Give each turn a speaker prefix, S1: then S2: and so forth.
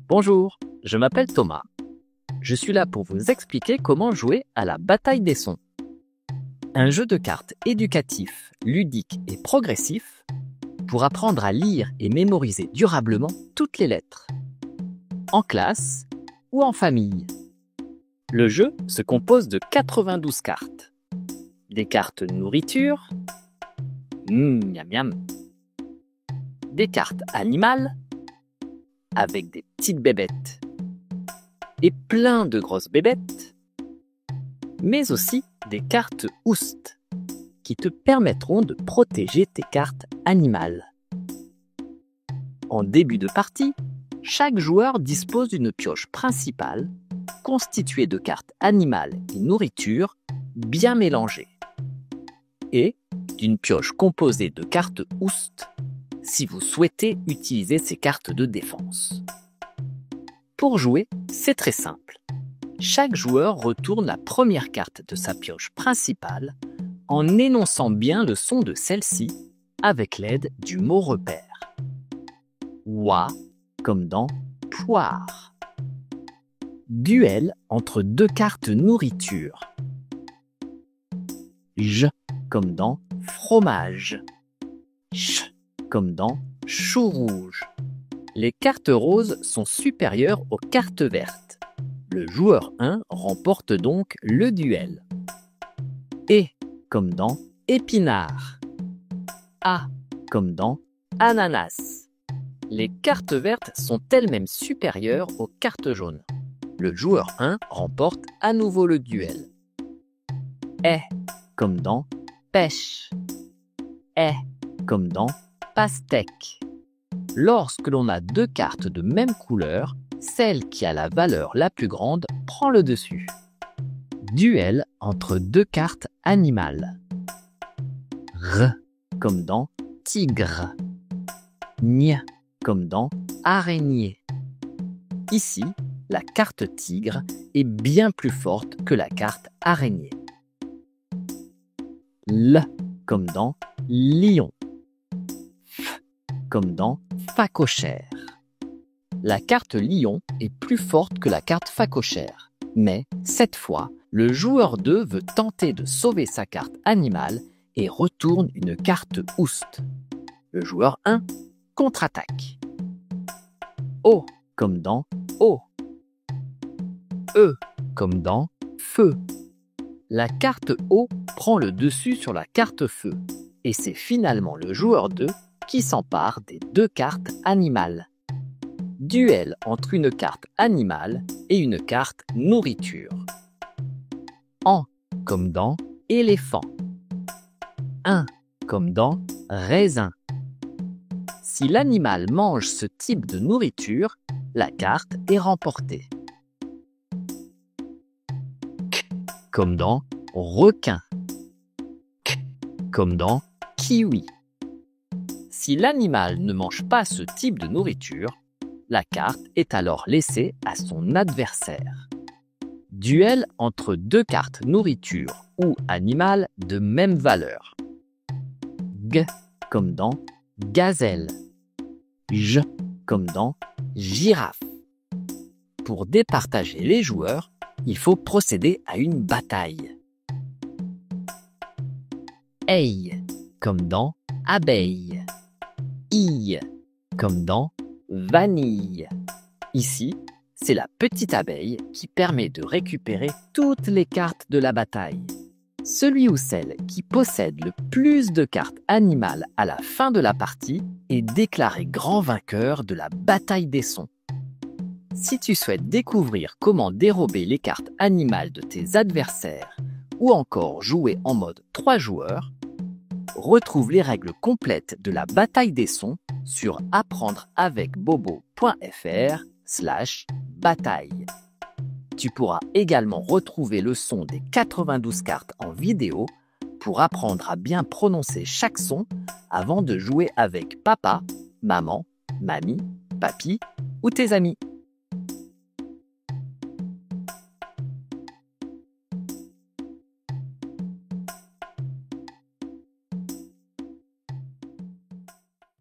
S1: Bonjour, je m'appelle Thomas. Je suis là pour vous expliquer comment jouer à la bataille des sons. Un jeu de cartes éducatif, ludique et progressif pour apprendre à lire et mémoriser durablement toutes les lettres. En classe ou en famille. Le jeu se compose de 92 cartes. Des cartes nourriture, miam miam. Des cartes animales, avec des petites bébêtes. Et plein de grosses bébêtes. Mais aussi des cartes oust, qui te permettront de protéger tes cartes animales. En début de partie, chaque joueur dispose d'une pioche principale, constituée de cartes animales et nourriture bien mélangées. Et d'une pioche composée de cartes oust, si vous souhaitez utiliser ces cartes de défense. Pour jouer, c'est très simple. Chaque joueur retourne la première carte de sa pioche principale en énonçant bien le son de celle-ci avec l'aide du mot repère. Oie, comme dans poire. Duel entre deux cartes nourriture. J, comme dans fromage. Ch, comme dans chou rouge. Les cartes roses sont supérieures aux cartes vertes. Le joueur 1 remporte donc le duel. Et, comme dans épinard. A, comme dans ananas. Les cartes vertes sont elles-mêmes supérieures aux cartes jaunes. Le joueur 1 remporte à nouveau le duel. Est, comme dans pêche. Est, comme dans pastèque. Lorsque l'on a deux cartes de même couleur, celle qui a la valeur la plus grande prend le dessus. Duel entre deux cartes animales. R, comme dans tigre. Gne, comme dans araignée. Ici, la carte tigre est bien plus forte que la carte araignée. L, comme dans lion. F, comme dans phacochère. La carte lion est plus forte que la carte phacochère, mais cette fois, le joueur 2 veut tenter de sauver sa carte animale et retourne une carte oust. Le joueur 1 contre-attaque. O, comme dans eau. E, comme dans feu. La carte eau prend le dessus sur la carte feu, et c'est finalement le joueur 2 qui s'empare des deux cartes animales. Duel entre une carte animale et une carte nourriture. En, comme dans éléphant. Un, comme dans raisin. Si l'animal mange ce type de nourriture, la carte est remportée. K, comme dans requin. K, comme dans kiwi. Si l'animal ne mange pas ce type de nourriture, la carte est alors laissée à son adversaire. Duel entre deux cartes nourriture ou animal de même valeur. G, comme dans gazelle. J, comme dans girafe. Pour départager les joueurs, il faut procéder à une bataille. Ei, comme dans abeille. I, comme dans vanille. Ici, c'est la petite abeille qui permet de récupérer toutes les cartes de la bataille. Celui ou celle qui possède le plus de cartes animales à la fin de la partie est déclaré grand vainqueur de la bataille des sons. Si tu souhaites découvrir comment dérober les cartes animales de tes adversaires ou encore jouer en mode 3 joueurs, retrouve les règles complètes de la bataille des sons sur apprendreavecbobo.fr/bataille. Tu pourras également retrouver le son des 92 cartes en vidéo pour apprendre à bien prononcer chaque son avant de jouer avec papa, maman, mamie, papy ou tes amis.